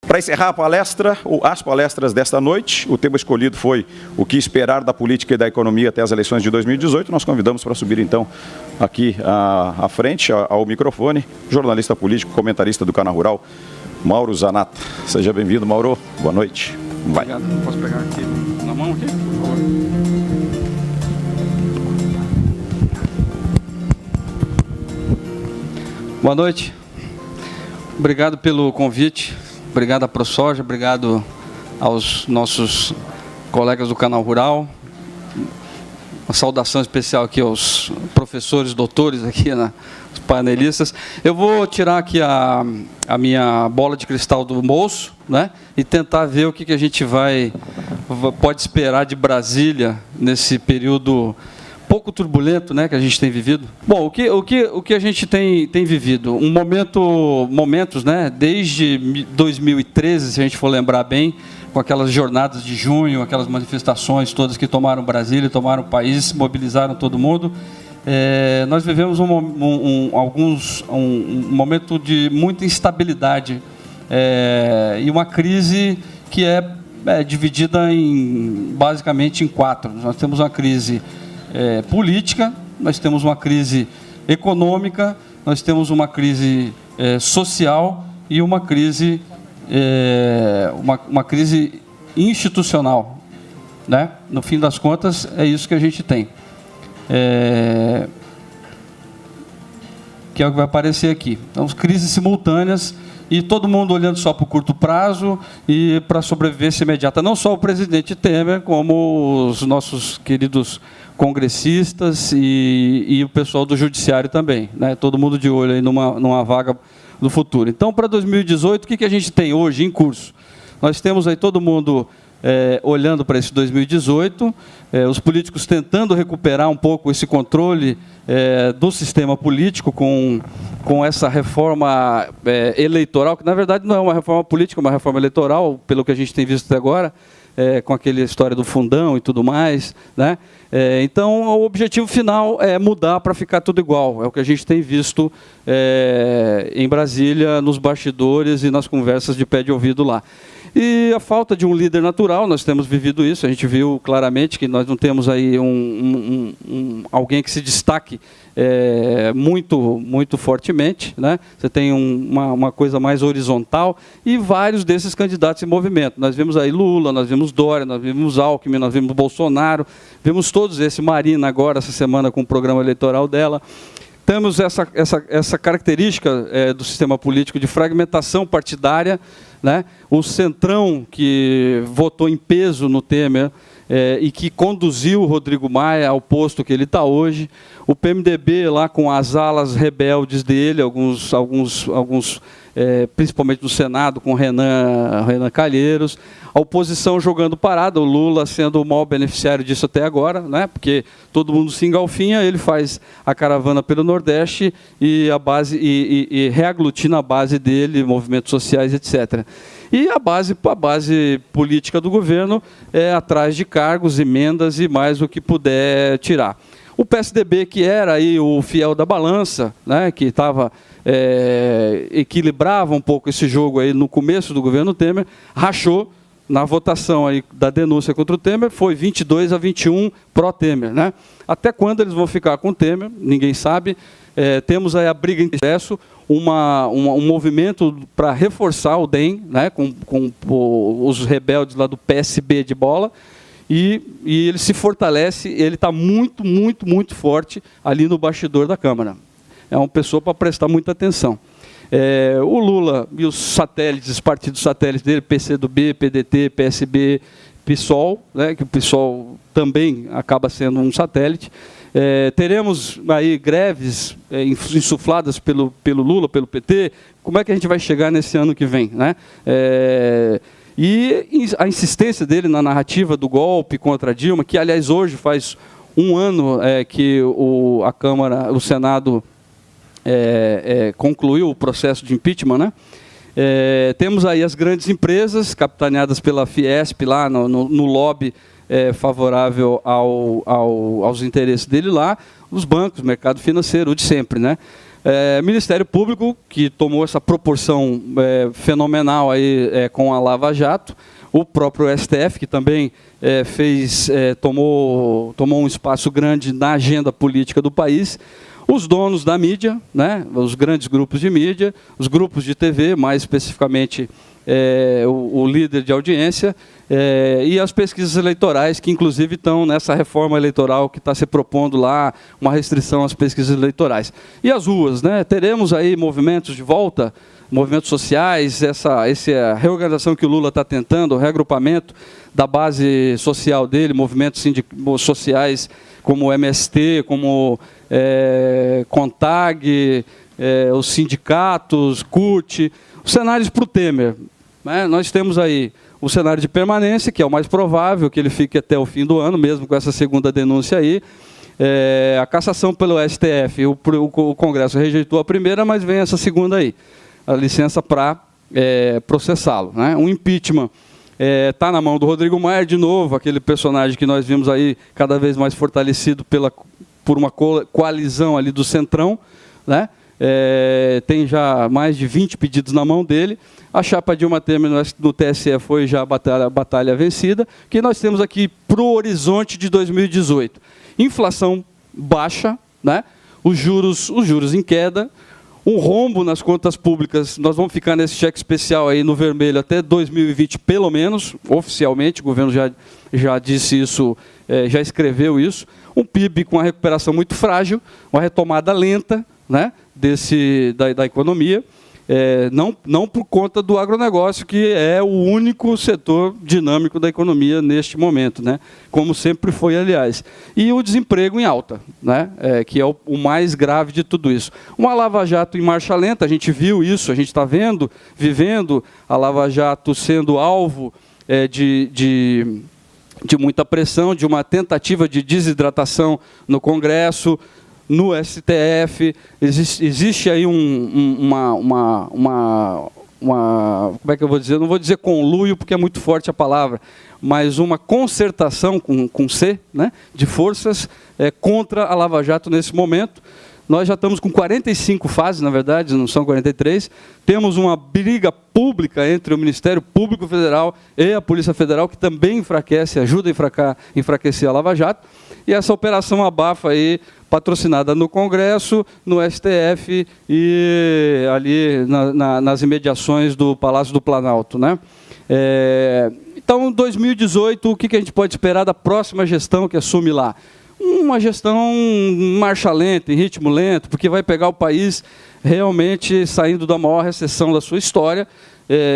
Para encerrar a palestra, as palestras desta noite, o tema escolhido foi o que esperar da política e da economia até as eleições de 2018. Nós convidamos para subir, então, aqui à frente, ao microfone, jornalista político, comentarista do Canal Rural, Mauro Zanata. Seja bem-vindo, Mauro. Boa noite. Vai. Obrigado. Posso pegar aqui na mão, aqui, por favor? Boa noite. Obrigado pelo convite. Obrigado à ProSoja, obrigado aos nossos colegas do Canal Rural. Uma saudação especial aqui aos professores, doutores aqui, os panelistas. Eu vou tirar aqui a minha bola de cristal do bolso, né, e tentar ver o que a gente pode esperar de Brasília nesse período pouco turbulento, né, que a gente tem vivido. Bom, o que a gente tem vivido? Momentos, né, desde 2013, se a gente for lembrar bem, com aquelas jornadas de junho, aquelas manifestações todas que tomaram Brasília, tomaram o país, mobilizaram todo mundo. Nós vivemos um momento de muita instabilidade e uma crise que é dividida basicamente em quatro. Nós temos uma crise política, nós temos uma crise econômica, nós temos uma crise social e uma crise institucional, né? No fim das contas, é isso que a gente tem, que é o que vai aparecer aqui. Então, crises simultâneas e todo mundo olhando só para o curto prazo e para a sobrevivência imediata. Não só o presidente Temer, como os nossos queridos congressistas e o pessoal do judiciário também, né? Todo mundo de olho aí numa vaga do futuro. Então, para 2018, o que a gente tem hoje em curso? Nós temos aí todo mundo olhando para esse 2018, os políticos tentando recuperar um pouco esse controle do sistema político com essa reforma eleitoral, que na verdade não é uma reforma política, é uma reforma eleitoral, pelo que a gente tem visto até agora, com aquela história do fundão e tudo mais, né? Então, o objetivo final é mudar para ficar tudo igual. É o que a gente tem visto em Brasília, nos bastidores e nas conversas de pé de ouvido lá. E a falta de um líder natural, nós temos vivido isso, a gente viu claramente que nós não temos aí alguém que se destaque muito fortemente, né? Você tem uma coisa mais horizontal e vários desses candidatos em movimento. Nós vimos aí Lula, nós vimos Dória, nós vimos Alckmin, nós vimos Bolsonaro, vimos todos esse Marina agora, essa semana, com o programa eleitoral dela. Temos essa característica do sistema político de fragmentação partidária, né? O Centrão, que votou em peso no Temer e que conduziu o Rodrigo Maia ao posto que ele está hoje, o PMDB lá com as alas rebeldes dele, alguns principalmente no Senado, com Renan Calheiros, a oposição jogando parada, o Lula sendo o maior beneficiário disso até agora, né? Porque todo mundo se engalfinha, ele faz a caravana pelo Nordeste e reaglutina a base dele, movimentos sociais, etc. E a base política do governo é atrás de cargos, emendas e mais o que puder tirar. O PSDB, que era aí o fiel da balança, né, que equilibrava um pouco esse jogo aí no começo do governo Temer, rachou na votação aí da denúncia contra o Temer, foi 22-21 pró-Temer, né? Até quando eles vão ficar com o Temer, ninguém sabe. Temos aí a briga em excesso, um movimento para reforçar o DEM, né, com os rebeldes lá do PSB de bola, e ele se fortalece, ele está muito forte ali no bastidor da Câmara. É uma pessoa para prestar muita atenção. O Lula e os satélites, os partidos satélites dele, PCdoB, PDT, PSB, PSOL, né, que o PSOL também acaba sendo um satélite. Teremos aí greves insufladas pelo Lula, pelo PT. Como é que a gente vai chegar nesse ano que vem, né? E a insistência dele na narrativa do golpe contra Dilma, que, aliás, hoje faz um ano que a Câmara, o Senado concluiu o processo de impeachment, né? Temos aí as grandes empresas, capitaneadas pela Fiesp, lá no lobby favorável aos interesses dele lá, os bancos, mercado financeiro, o de sempre, né? Ministério Público, que tomou essa proporção fenomenal aí, com a Lava Jato, o próprio STF, que também tomou um espaço grande na agenda política do país, os donos da mídia, né, os grandes grupos de mídia, os grupos de TV, mais especificamente o líder de audiência, e as pesquisas eleitorais, que inclusive estão nessa reforma eleitoral que está se propondo lá, uma restrição às pesquisas eleitorais. E as ruas, né? Teremos aí movimentos de volta, movimentos sociais, essa reorganização que o Lula está tentando, o reagrupamento da base social dele, movimentos sociais como o MST, como CONTAG, os sindicatos, CUT, os cenários para o Temer. Né? Nós temos aí o cenário de permanência, que é o mais provável, que ele fique até o fim do ano, mesmo com essa segunda denúncia aí. A cassação pelo STF, o Congresso rejeitou a primeira, mas vem essa segunda aí, a licença para processá-lo. Né? Um impeachment está na mão do Rodrigo Maia, de novo, aquele personagem que nós vimos aí cada vez mais fortalecido por uma coalizão ali do Centrão, né? Tem já mais de 20 pedidos na mão dele. A chapa Dilma Temer no TSE foi já a batalha vencida. O que nós temos aqui para o horizonte de 2018? Inflação baixa, né? os juros em queda, um rombo nas contas públicas. Nós vamos ficar nesse cheque especial aí no vermelho até 2020, pelo menos, oficialmente. O governo já disse isso, já escreveu isso. Um PIB com uma recuperação muito frágil, uma retomada lenta, né, da economia, não por conta do agronegócio, que é o único setor dinâmico da economia neste momento, né, como sempre foi, aliás. E o desemprego em alta, né, que é o mais grave de tudo isso. Uma Lava Jato em marcha lenta, a gente viu isso, a gente está vivendo a Lava Jato sendo alvo de muita pressão, de uma tentativa de desidratação no Congresso, no STF. Existe aí como é que eu vou dizer? Não vou dizer conluio, porque é muito forte a palavra, mas uma concertação com C, né, de forças contra a Lava Jato nesse momento. Nós já estamos com 45 fases, na verdade, não são 43. Temos uma briga pública entre o Ministério Público Federal e a Polícia Federal, que também ajuda a enfraquecer a Lava Jato. E essa operação abafa aí, patrocinada no Congresso, no STF e ali nas imediações do Palácio do Planalto, né? Então, 2018, o que a gente pode esperar da próxima gestão que assume lá? Uma gestão em marcha lenta, em ritmo lento, porque vai pegar o país realmente saindo da maior recessão da sua história,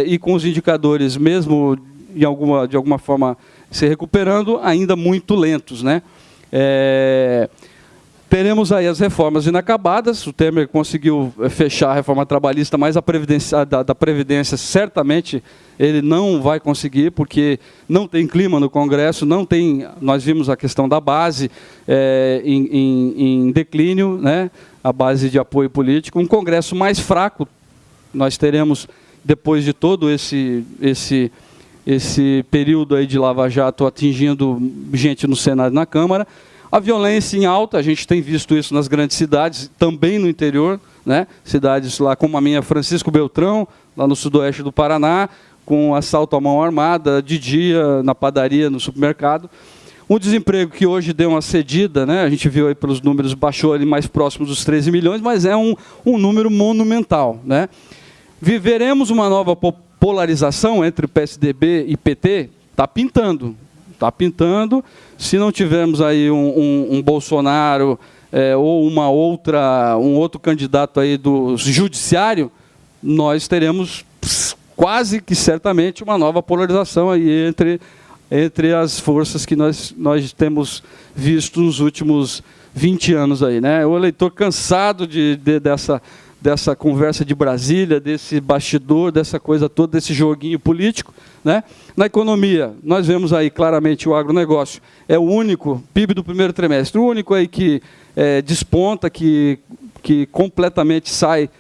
e com os indicadores, mesmo de alguma forma se recuperando, ainda muito lentos, né? Teremos aí as reformas inacabadas. O Temer conseguiu fechar a reforma trabalhista, mas a da Previdência certamente ele não vai conseguir, porque não tem clima no Congresso, não tem. Nós vimos a questão da base em declínio, né? A base de apoio político. Um Congresso mais fraco, nós teremos, depois de todo esse período aí de Lava Jato atingindo gente no Senado e na Câmara. A violência em alta, a gente tem visto isso nas grandes cidades, também no interior, né? Cidades lá como a minha, Francisco Beltrão, lá no sudoeste do Paraná, com assalto à mão armada, de dia, na padaria, no supermercado. Um desemprego que hoje deu uma cedida, né? A gente viu aí pelos números, baixou ali mais próximo dos 13 milhões, mas é um número monumental, né? Viveremos uma nova polarização entre PSDB e PT? Está pintando. Está pintando. Se não tivermos aí um Bolsonaro ou um outro candidato aí do judiciário, nós teremos quase que certamente uma nova polarização aí entre as forças que nós temos visto nos últimos 20 anos aí, né? O eleitor cansado dessa conversa de Brasília, desse bastidor, dessa coisa toda, desse joguinho político, né? Na economia, nós vemos aí claramente o agronegócio é o único, PIB do primeiro trimestre, o único aí que desponta, que completamente sai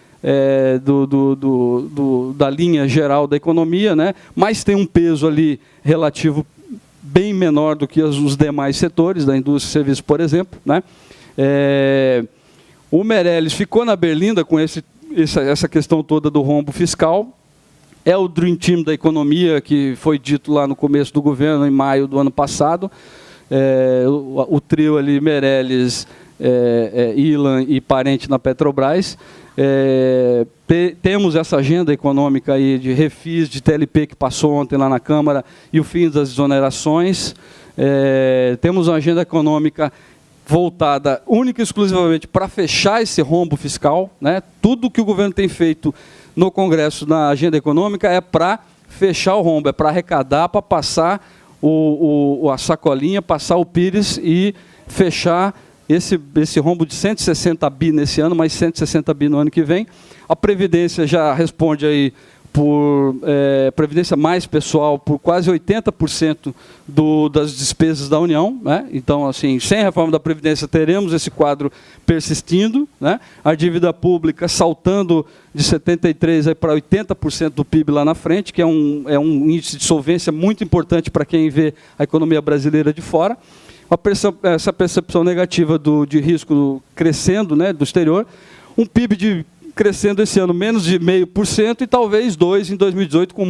da linha geral da economia, né? Mas tem um peso ali relativo bem menor do que os demais setores, da indústria e serviços, por exemplo, né? O Meirelles ficou na berlinda com essa questão toda do rombo fiscal. É o Dream Team da economia, que foi dito lá no começo do governo, em maio do ano passado. O trio ali, Meirelles, Ilan e Parente na Petrobras. Temos essa agenda econômica aí de refis, de TLP que passou ontem lá na Câmara e o fim das exonerações. Temos uma agenda econômica voltada única e exclusivamente para fechar esse rombo fiscal, né? Tudo que o governo tem feito no Congresso, na agenda econômica, é para fechar o rombo, é para arrecadar, para passar a sacolinha, passar o pires e fechar esse rombo de 160 bi nesse ano, mais 160 bi no ano que vem. A Previdência já responde aí por Previdência mais pessoal, por quase 80% das despesas da União, né? Então, assim, sem reforma da Previdência, teremos esse quadro persistindo, né? A dívida pública saltando de 73% para 80% do PIB lá na frente, que é um índice de solvência muito importante para quem vê a economia brasileira de fora. Essa percepção negativa de risco crescendo, né, do exterior, um PIB crescendo esse ano menos de 0,5% e talvez 2% em 2018 com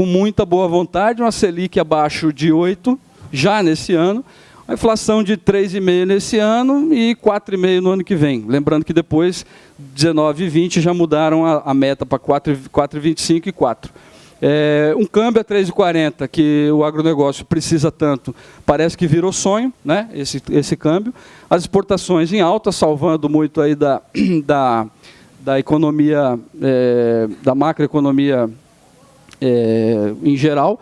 muita boa vontade, uma Selic abaixo de 8% já nesse ano, a inflação de 3,5% nesse ano e 4,5% no ano que vem. Lembrando que depois, 19 e 20 já mudaram a meta para 4,25 e 4%. Um câmbio a 3,40, que o agronegócio precisa tanto, parece que virou sonho, né, esse câmbio. As exportações em alta, salvando muito aí da economia, da macroeconomia em geral,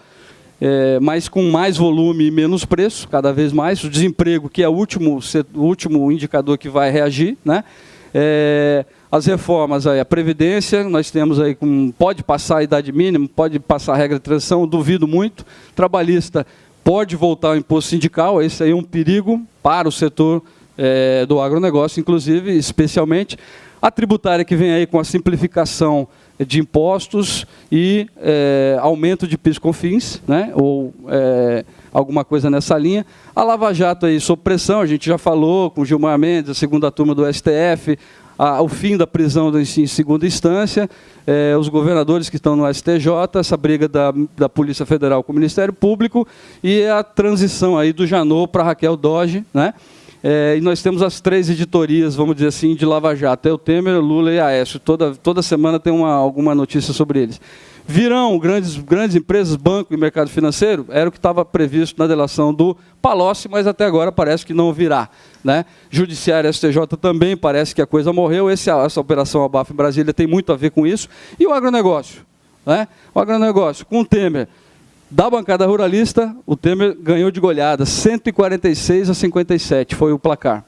mas com mais volume e menos preço, cada vez mais. O desemprego, que é o último indicador que vai reagir, né? As reformas, aí, a Previdência, nós temos aí, pode passar a idade mínima, pode passar a regra de transição, duvido muito. Trabalhista pode voltar ao imposto sindical, esse aí é um perigo para o setor do agronegócio, inclusive, especialmente. A tributária que vem aí com a simplificação de impostos e aumento de PIS/COFINS, né? Ou alguma coisa nessa linha. A Lava Jato aí sob pressão, a gente já falou com Gilmar Mendes, a segunda turma do STF, o fim da prisão em segunda instância, os governadores que estão no STJ, essa briga da Polícia Federal com o Ministério Público e a transição aí do Janot para Raquel Dodge, né? E nós temos as 3 editorias, vamos dizer assim, de Lava Jato, o Temer, Lula e Aécio. Toda semana tem alguma notícia sobre eles. Virão grandes empresas, banco e mercado financeiro, era o que estava previsto na delação do Palocci, mas até agora parece que não virá, né? Judiciário, STJ também parece que a coisa morreu. Essa operação Abafo em Brasília tem muito a ver com isso. E o agronegócio, né? O agronegócio, com o Temer, da bancada ruralista, o Temer ganhou de goleada, 146-57 foi o placar.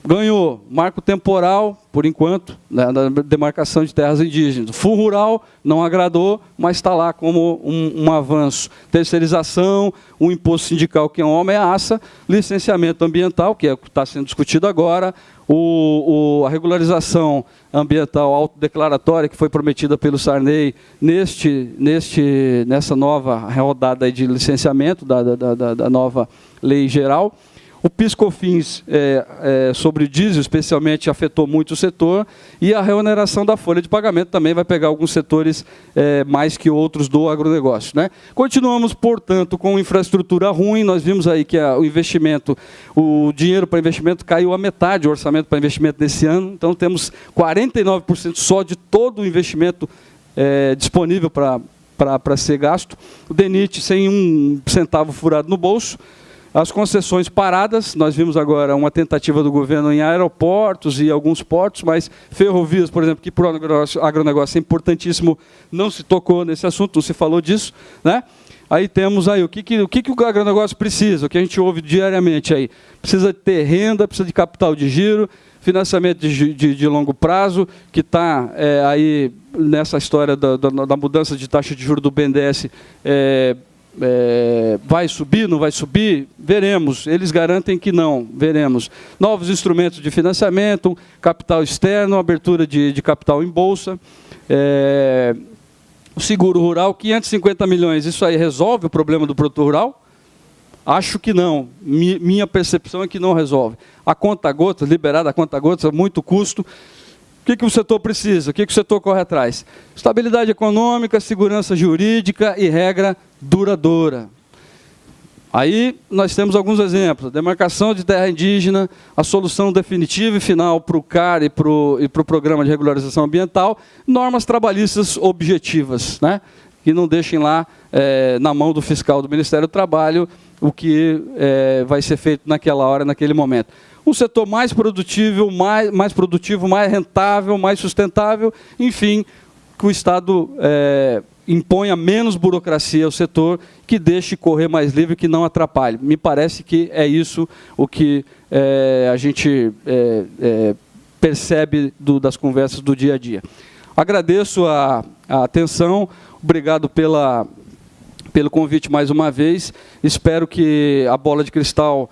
Ganhou marco temporal, por enquanto, né, na demarcação de terras indígenas. Fundo rural não agradou, mas está lá como um avanço. Terceirização, o imposto sindical, que é uma ameaça, licenciamento ambiental, que é o que está sendo discutido agora, a regularização ambiental autodeclaratória, que foi prometida pelo Sarney nessa nova rodada de licenciamento da nova lei geral. O PIS/COFINS sobre o diesel, especialmente, afetou muito o setor, e a reoneração da folha de pagamento também vai pegar alguns setores mais que outros do agronegócio, né? Continuamos, portanto, com infraestrutura ruim. Nós vimos aí que o dinheiro para investimento caiu a metade, o orçamento para investimento desse ano, então temos 49% só de todo o investimento disponível para ser gasto. O DENIT sem um centavo furado no bolso. As concessões paradas, nós vimos agora uma tentativa do governo em aeroportos e alguns portos, mas ferrovias, por exemplo, que para o agronegócio é importantíssimo, não se tocou nesse assunto, não se falou disso, né? Aí temos aí o que o agronegócio precisa, o que a gente ouve diariamente aí. Precisa ter renda, precisa de capital de giro, financiamento de longo prazo, que está aí nessa história da mudança de taxa de juros do BNDES, vai subir, não vai subir? Veremos. Eles garantem que não, veremos. Novos instrumentos de financiamento, capital externo, abertura de capital em bolsa, o seguro rural, 550 milhões, isso aí resolve o problema do produtor rural? Acho que não. Minha percepção é que não resolve. A conta-gotas, liberada a conta-gotas, muito custo. O que o setor precisa? O que o setor corre atrás? Estabilidade econômica, segurança jurídica e regra duradoura. Aí nós temos alguns exemplos. Demarcação de terra indígena, a solução definitiva e final para o CAR e para o Programa de Regularização Ambiental, normas trabalhistas objetivas, né? Que não deixem lá na mão do fiscal do Ministério do Trabalho o que vai ser feito naquela hora, naquele momento. Um setor mais produtivo, mais rentável, mais sustentável, enfim, que o Estado imponha menos burocracia ao setor, que deixe correr mais livre, que não atrapalhe. Me parece que é isso o que a gente percebe das conversas do dia a dia. Agradeço a atenção, obrigado pelo convite mais uma vez. Espero que a bola de cristal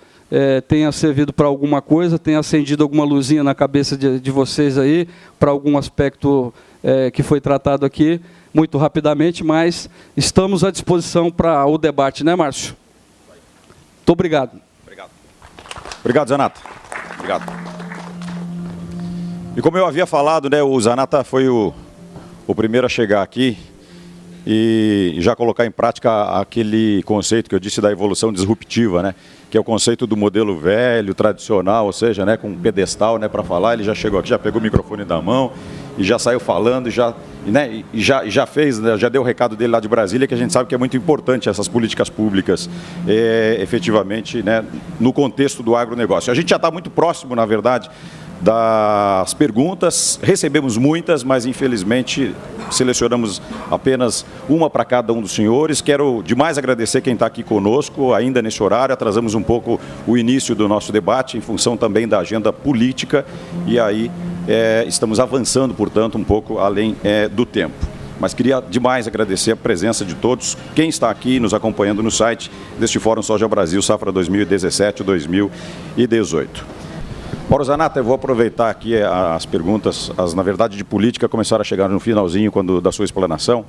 tenha servido para alguma coisa, tenha acendido alguma luzinha na cabeça de vocês aí, para algum aspecto que foi tratado aqui, muito rapidamente, mas estamos à disposição para o debate, né, Márcio? Muito obrigado. Obrigado, Zanata. Obrigado. E como eu havia falado, né, o Zanata foi o primeiro a chegar aqui e já colocar em prática aquele conceito que eu disse da evolução disruptiva, né, que é o conceito do modelo velho, tradicional, ou seja, né, com um pedestal, né, para falar. Ele já chegou aqui, já pegou o microfone da mão e já saiu falando, já fez, né, já deu o recado dele lá de Brasília, que a gente sabe que é muito importante essas políticas públicas, efetivamente, né, no contexto do agronegócio. A gente já está muito próximo, na verdade, das perguntas. Recebemos muitas, mas infelizmente selecionamos apenas uma para cada um dos senhores. Quero demais agradecer quem está aqui conosco, ainda nesse horário. Atrasamos um pouco o início do nosso debate, em função também da agenda política, e aí estamos avançando, portanto, um pouco além do tempo. Mas queria demais agradecer a presença de todos, quem está aqui nos acompanhando no site deste Fórum Soja Brasil, Safra 2017-2018. Mauro Zanata, eu vou aproveitar aqui as perguntas, na verdade, de política, começaram a chegar no finalzinho da sua explanação.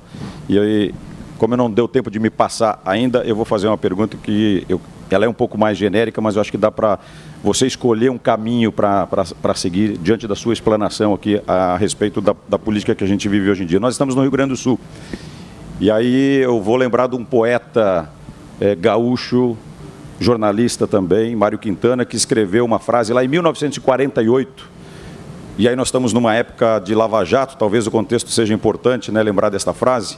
E aí, como não deu tempo de me passar ainda, eu vou fazer uma pergunta que ela é um pouco mais genérica, mas eu acho que dá para você escolher um caminho para seguir diante da sua explanação aqui a respeito da política que a gente vive hoje em dia. Nós estamos no Rio Grande do Sul. E aí eu vou lembrar de um poeta gaúcho, jornalista também, Mário Quintana, que escreveu uma frase lá em 1948, e aí nós estamos numa época de Lava Jato, talvez o contexto seja importante, né, lembrar desta frase,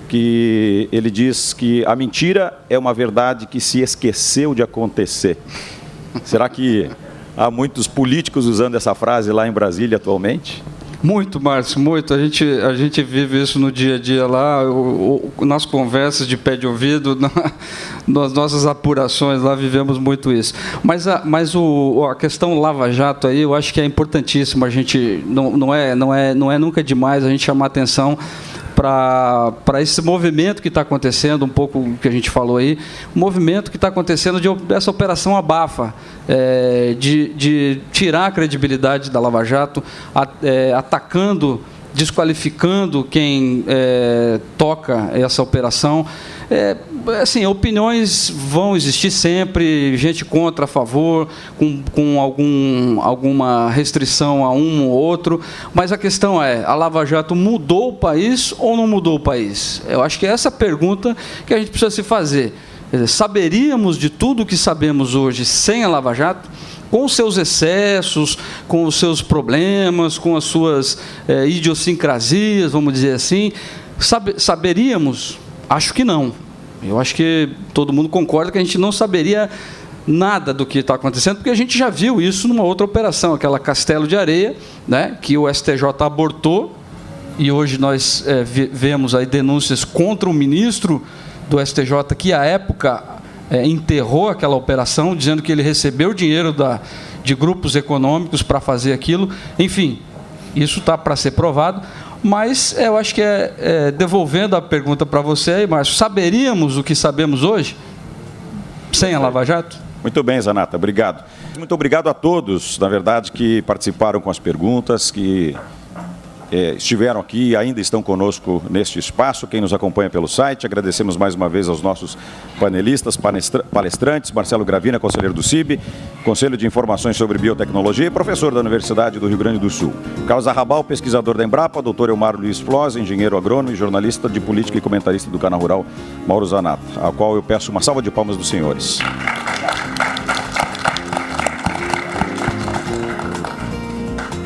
que ele diz que a mentira é uma verdade que se esqueceu de acontecer. Será que há muitos políticos usando essa frase lá em Brasília atualmente? Muito, Márcio, muito. A gente vive isso no dia a dia lá, nas conversas de pé de ouvido, nas nossas apurações lá, vivemos muito isso. Mas a questão Lava Jato aí, eu acho que é importantíssimo. A gente não é nunca demais a gente chamar atenção para esse movimento que está acontecendo, um pouco o que a gente falou aí, o movimento que está acontecendo dessa operação abafa, de tirar a credibilidade da Lava Jato, atacando, desqualificando quem toca essa operação. Assim, opiniões vão existir sempre, gente contra, a favor, com alguma restrição a um ou outro, mas a questão é, a Lava Jato mudou o país ou não mudou o país? Eu acho que é essa pergunta que a gente precisa se fazer. Saberíamos de tudo o que sabemos hoje sem a Lava Jato? Com os seus excessos, com os seus problemas, com as suas idiosincrasias, vamos dizer assim, saberíamos? Acho que não. Eu acho que todo mundo concorda que a gente não saberia nada do que está acontecendo, porque a gente já viu isso numa outra operação, aquela Castelo de Areia, né, que o STJ abortou, e hoje nós vemos aí denúncias contra o ministro do STJ, que à época enterrou aquela operação, dizendo que ele recebeu dinheiro de grupos econômicos para fazer aquilo. Enfim, isso está para ser provado. Mas eu acho que devolvendo a pergunta para você aí, Márcio, saberíamos o que sabemos hoje sem a Lava Jato? Muito bem, Zanata, obrigado. Muito obrigado a todos, na verdade, que participaram com as perguntas, que estiveram aqui e ainda estão conosco neste espaço, quem nos acompanha pelo site. Agradecemos mais uma vez aos nossos panelistas, palestrantes, Marcelo Gravina, conselheiro do CIB, Conselho de Informações sobre Biotecnologia e professor da Universidade do Rio Grande do Sul. Carlos Arrabal, pesquisador da Embrapa, doutor Elmar Luiz Floz, engenheiro agrônomo e jornalista de política e comentarista do Canal Rural, Mauro Zanato, a qual eu peço uma salva de palmas dos senhores.